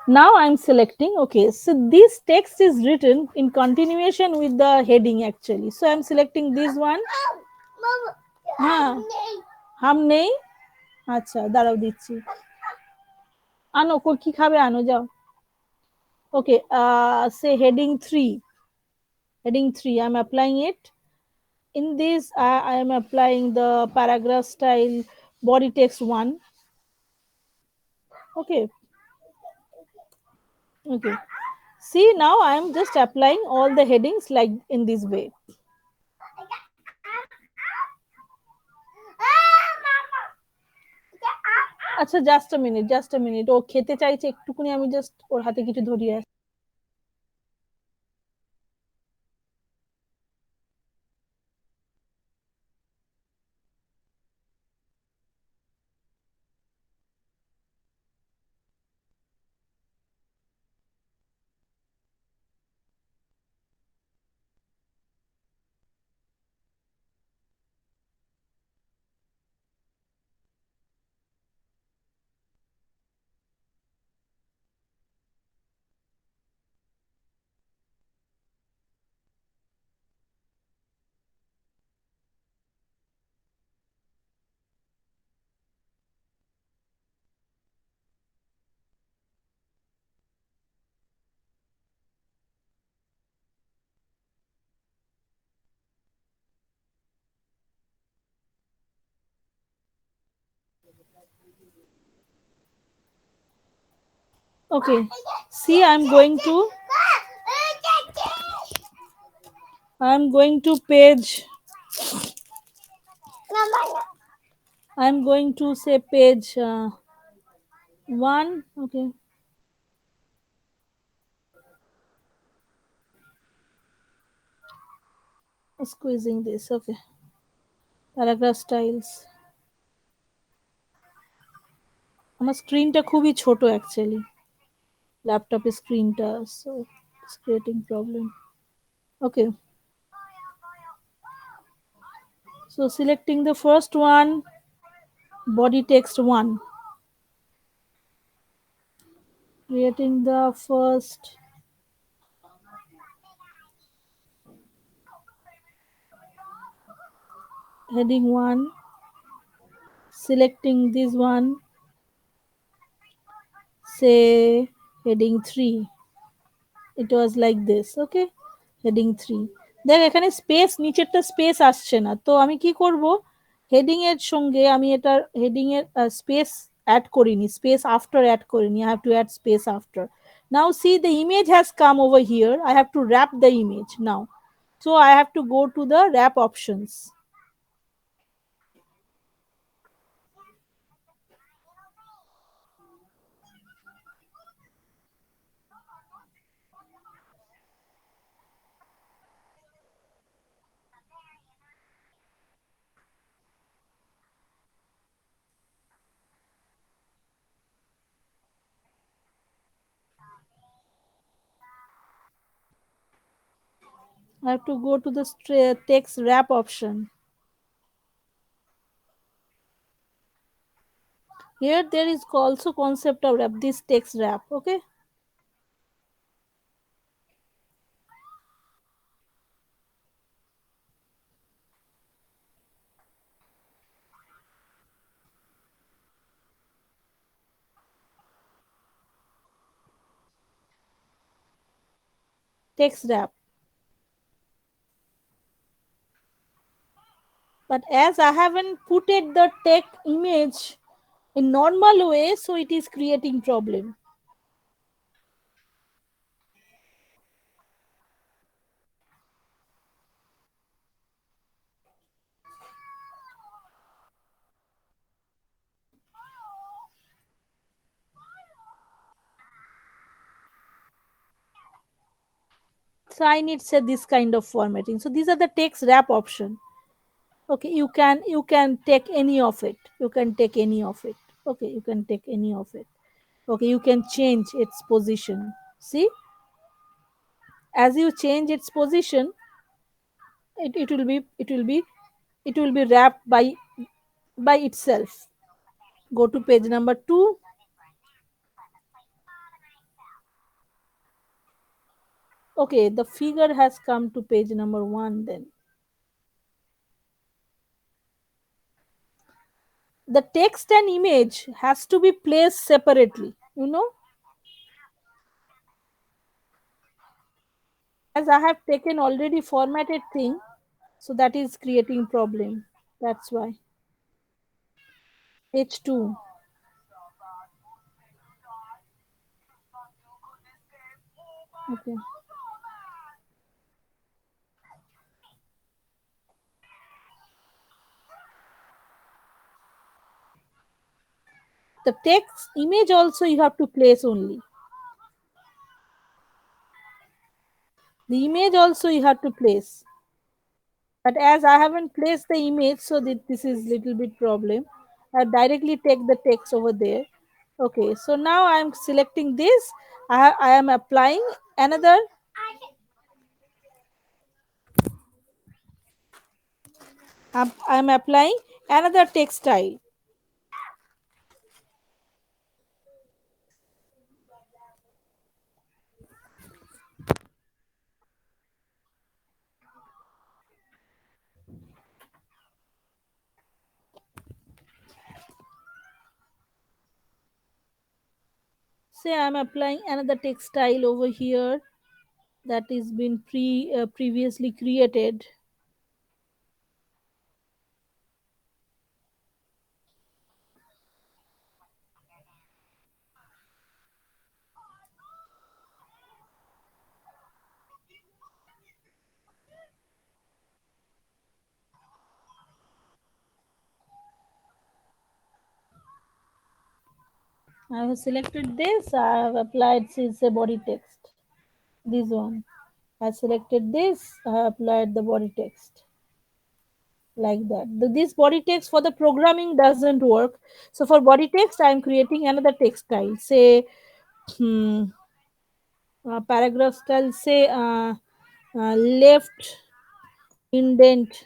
Now I'm selecting. Okay, so this text is written in continuation with the heading actually. So I'm selecting this one. হ্যাঁ হাম নেই আচ্ছা দাঁড়াও দিচ্ছি আনো কি খাবে আনো যাও okay say heading 3 I'm applying it in this I am applying the paragraph style body text 1 okay okay see now I am just applying all the headings like in this way আচ্ছা just a minute ও খেতে চাইছে একটুকুনি আমি just ওর হাতে কিছু ধরিয়ে আসি okay see I'm going to page I'm going to say page 1 okay squeezing this okay paragraph styles আমার স্ক্রিনটা খুবই ছোট অ্যাকচুয়ালি ল্যাপটপের স্ক্রিনটা so it's creating problem okay so selecting the first one body text 1 creating the first heading 1 selecting this one say heading 3 it was like this okay heading 3 দেখ এখানে space নিচেরটা space আসছে না তো আমি কি করব হেডিং এর সঙ্গে আমি এটা হেডিং এর স্পেস অ্যাড করিনি স্পেস আফটার অ্যাড করিনি I have to add space after now see the image has come over here I have to wrap the image now so I have to go to the wrap options I have to go to the text wrap option. Here there is also concept of wrap, this text wrap, okay? Text wrap. But as I haven't put it the text image in normal way, so it is creating problem. So I need say this kind of formatting. So these are the text wrap option. Okay, you can take any of it. You can take any of it. Okay, you can take any of it. Okay, you can change its position. See, as you change its position, it will be wrapped by itself. Go to page number 2. Okay, the figure has come to page number 1 then. The text and image has to be placed separately, as I have taken already formatted thing, so that is creating problem. That's why. Page 2. Okay. The text image also you have to place only. The image also you have to place. But as I haven't placed the image, so this is little bit problem. I directly take the text over there. Okay, so now I am selecting this. I am applying another. I am applying another text style. Say I am applying another text style over here that is been previously created. I have selected this. I have applied since a body text. This one. I selected this. I have applied the body text like that. This body text for the programming doesn't work. So for body text, I am creating another text style. Say hmm, paragraph style. Say left indent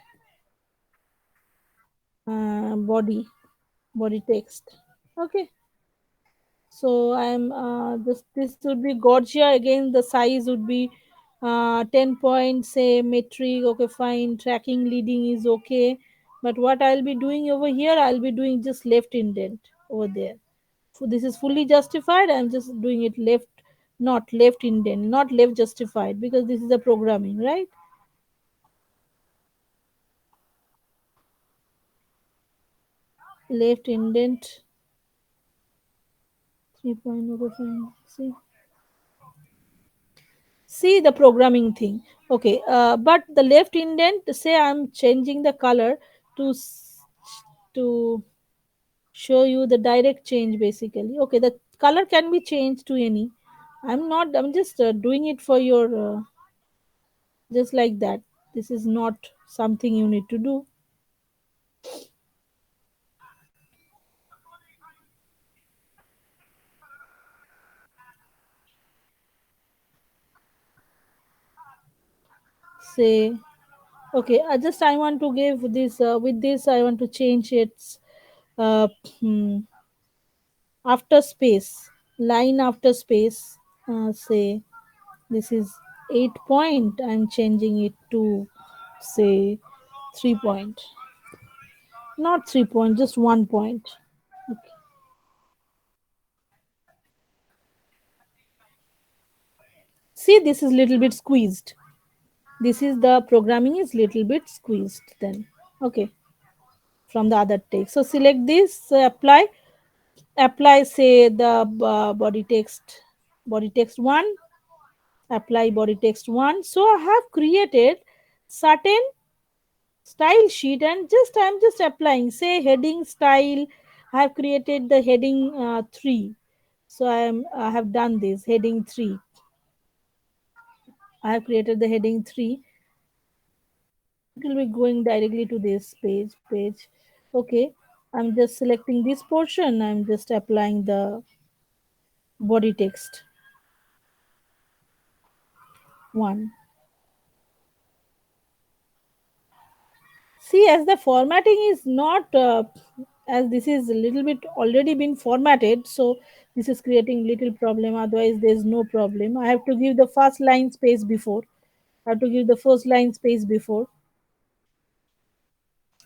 body text. Okay. So I'm this would be Gorgia again. The size would be 10 points. Say metric. Okay, fine. Tracking leading is okay. But what I'll be doing over here, I'll be doing just left indent over there. So this is fully justified. I'm just doing it left, not left indent, not left justified because this is a programming, right? Left indent 3 point. Okay, fine. See the programming thing. Okay, but the left indent, say I'm changing the color to to show you the direct change basically. Okay, the color can be changed to any. I'm just doing it for your just like that. This is not something you need to do. Say okay, I want to give this with this I want to change its uh, hmm, after space, line after space. Say this is 8 point. I'm changing it to say 3 point. Not 3 point, just 1 point. Okay. See, this is little bit squeezed. This is the programming is little bit squeezed then. Okay, from the other text. So select this, apply say the body text 1, apply body text 1. So I have created certain style sheet and just I'm just applying say heading style. I have created the heading 3. So I have done this heading 3. I have created the heading 3. It will be going directly to this page. Okay, I'm just selecting this portion. I'm just applying the body text 1. See, as the formatting is not, as this is a little bit already been formatted, so this is creating little problem. Otherwise, there is no problem. I have to give the first line space before. I have to give the first line space before.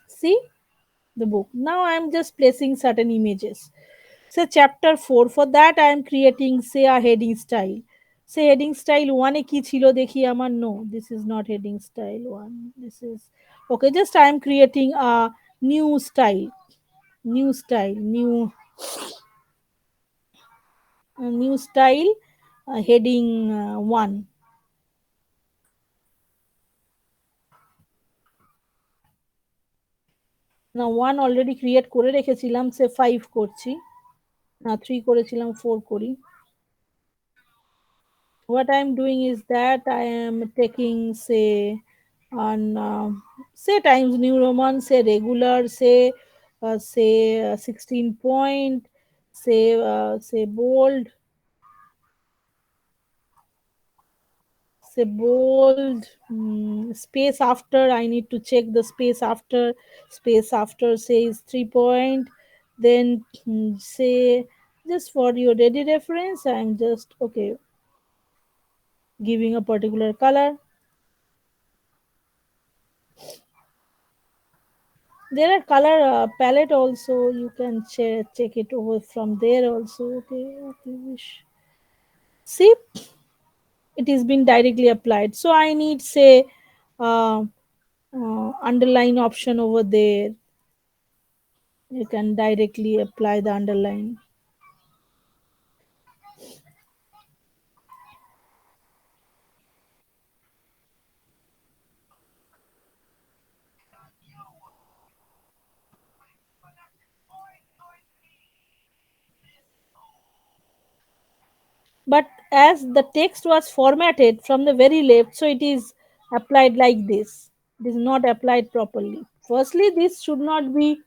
See the book. Now I am just placing certain images. Say chapter 4. For that, I am creating, say, a heading style. Say heading style 1 এ কি ছিল দেখি আমার? No, this is not heading style 1. This is okay. Just I am creating a new style. New style, heading 1. Now 1 already create করে রেখেছিলাম, সে 5 করছি, না 3 করেছিলাম, 4 করি। What I am doing is that I am taking, say, on say Times New Roman, say regular, say 16 point, say bold, say bold, space after, I need to check the space after says 3 point. Then say, just for your ready reference, I'm just okay giving a particular color. There are color palette also, you can check it over from there also. Okay, see, it is been directly applied. So I need, say, uh, underline option over there. You can directly apply the underline. But as the text was formatted from the very left, so it is applied like this. It is not applied properly. Firstly, this should not be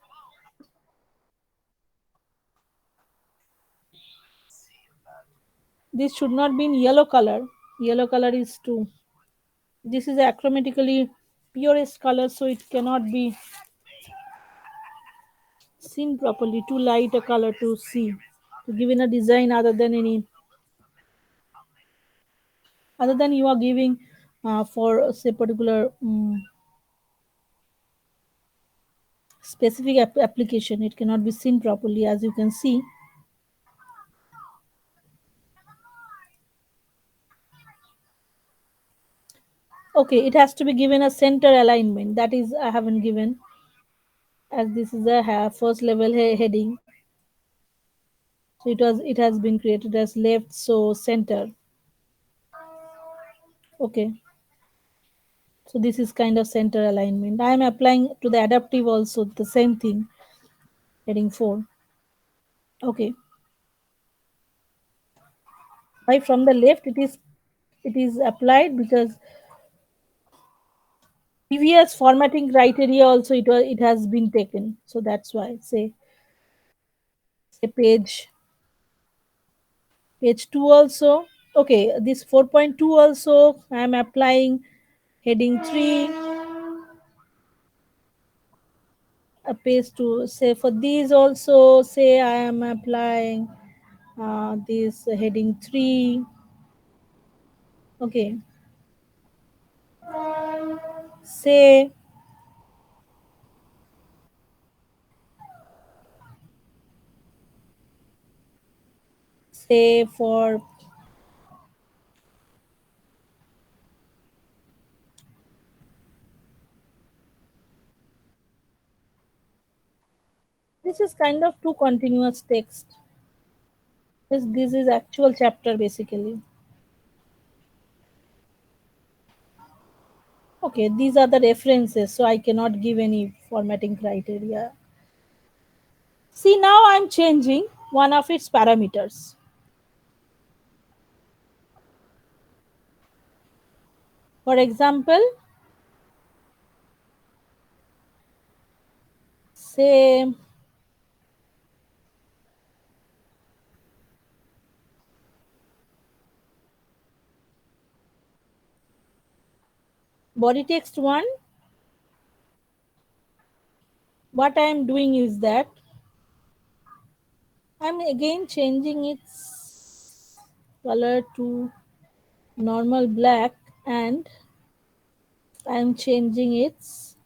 in yellow color. Yellow color is too, this is achromatically purest color, so it cannot be seen properly. Too light a color to see, to give in a design, other than you are giving for, say, particular specific application. It cannot be seen properly, as you can see. Okay, it has to be given a center alignment. That is, I haven't given, as this is a first level heading. So it has been created as left, so center. Okay. So this is kind of center alignment. I am applying to the adaptive also the same thing. Heading 4. Okay. Why from the left it is applied? Because previous formatting criteria also it has been taken. So that's why, say page 2 also. Okay, this 4.2 also I am applying heading 3, a page 2. Say for these also, say I am applying this heading 3. Okay, say for this is kind of two continuous text. This is actual chapter basically. Okay, these are the references, so I cannot give any formatting criteria. See, now I'm changing one of its parameters. For example, say body text 1, what I am doing is that I'm again changing its color to normal black, and I'm changing its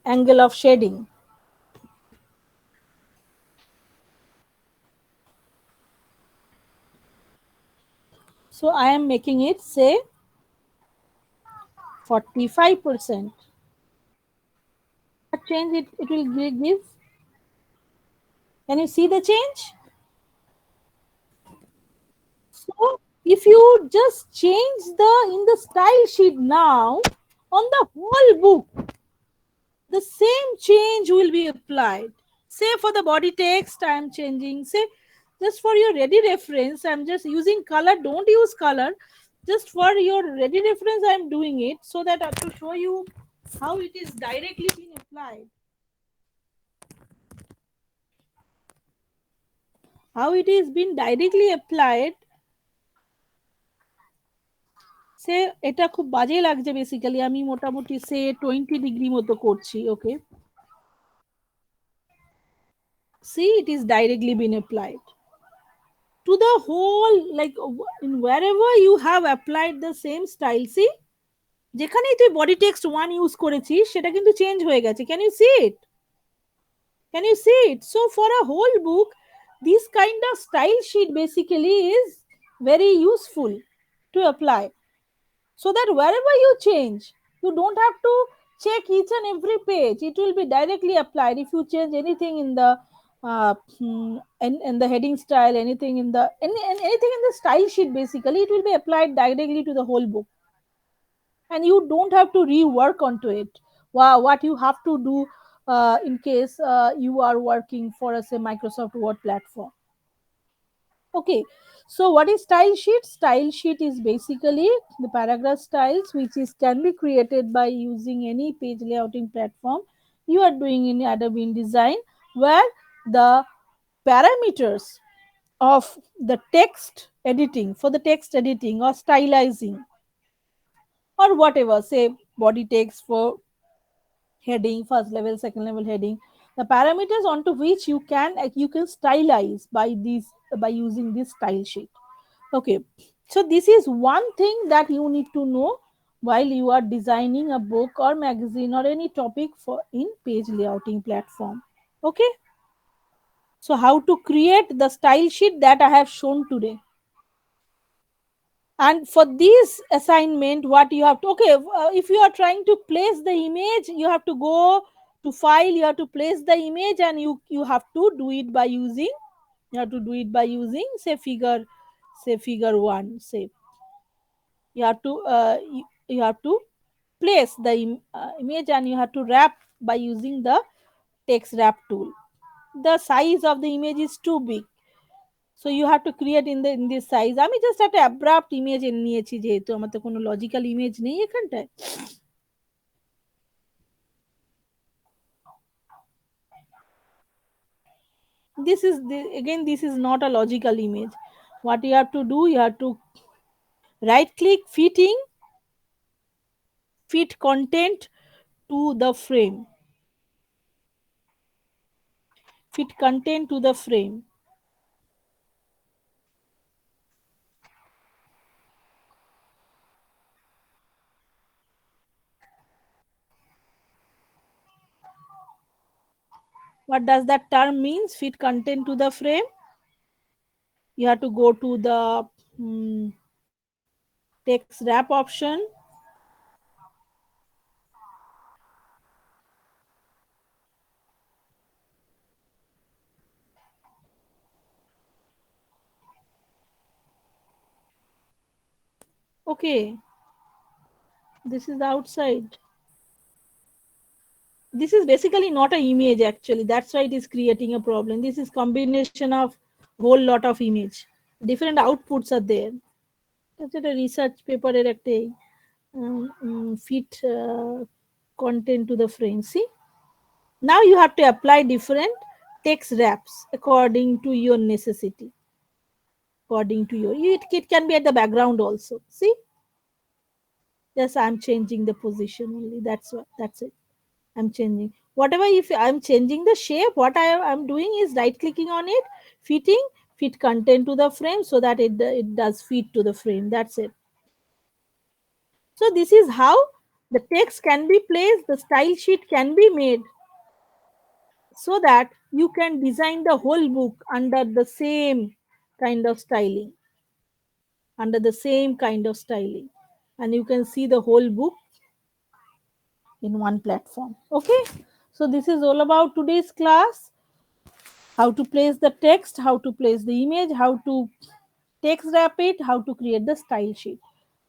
angle of shading. So I am making it say 45%. What change it will give? Can you see the change? So if you just change in the style sheet now, on the whole book, the same change will be applied. Say for the body text, I am changing. Say just for your ready reference, I'm just using color. Don't use color. Just for your ready reference, I'm doing it so that I have to show you how it is directly being applied. How it is being directly applied. সে এটা খুব বাজে লাগছে basically আমি মোটামুটি সে 20 degree মতো করছি ওকে see it is directly been applied to the whole like wherever you have applied the same style see যেখানেই তুই বডি টেক্সট 1 ইউজ করেছিস সেটা কিন্তু চেঞ্জ হয়ে গেছে can you see it so for a whole book this kind of style sheet basically is very useful to apply so that wherever you change you don't have to check each and every page it will be directly applied if you change anything in the in the heading style anything in the anything in the style sheet basically it will be applied directly to the whole book and you don't have to rework onto it wow what you have to do in case you are working for a say Microsoft Word platform. Okay, so what is style sheet? Style sheet is basically the paragraph styles which is can be created by using any page layouting platform you are doing in Adobe InDesign where the parameters of the text editing for the text editing or stylizing or whatever say body text for heading first level second level heading the parameters onto which you can stylize by these by using this style sheet. Okay, so this is one thing that you need to know while you are designing a book or magazine or any topic for in page layouting platform. Okay, so how to create the style sheet that I have shown today. And for this assignment what you have to okay if you are trying to place the image you have to go to file you have to place the image and you have to do it by using you have to do it by using say figure 1 say you have to you have to place the image and you have to wrap by using the text wrap tool the size of the image is too big so you have to create in this size আমি just একটা abrupt image এনে নিয়েছি যেহেতু আমার তো কোনো logical image নেই এখানটায় this is again this is not a logical image what you have to do you have to right click fit content to the frame fit content to the frame what does that term means fit content to the frame you have to go to the text wrap option okay this is outside this is basically not an image actually that's why it is creating a problem this is combination of whole lot of image different outputs are there. That's a research paper একটা fit content to the frame. See, now you have to apply different text wraps according to your necessity, according to your it can be at the background also. See, yes, I'm changing the position only. That's it. I'm changing whatever. If I'm changing the shape, what I'm doing is right clicking on it, fitting, fit content to the frame so that it does fit to the frame. That's it. So this is how the text can be placed, the style sheet can be made so that you can design the whole book under the same kind of styling, under the same kind of styling, and you can see the whole book in one platform. Okay, so this is all about today's class: how to place the text, how to place the image, how to text wrap it, how to create the style sheet.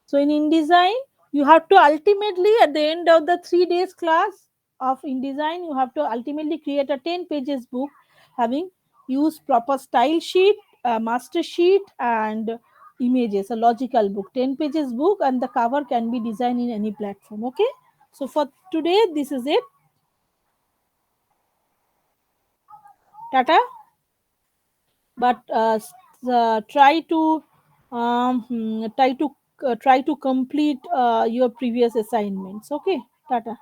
So in InDesign, you have to ultimately at the end of the 3 days class of InDesign, you have to ultimately create a 10 pages book having used proper style sheet, master sheet, and images, a logical book, 10 pages book, and the cover can be designed in any platform. Okay, so for today this is it. Tata. But try to try to complete your previous assignments. Okay, Tata.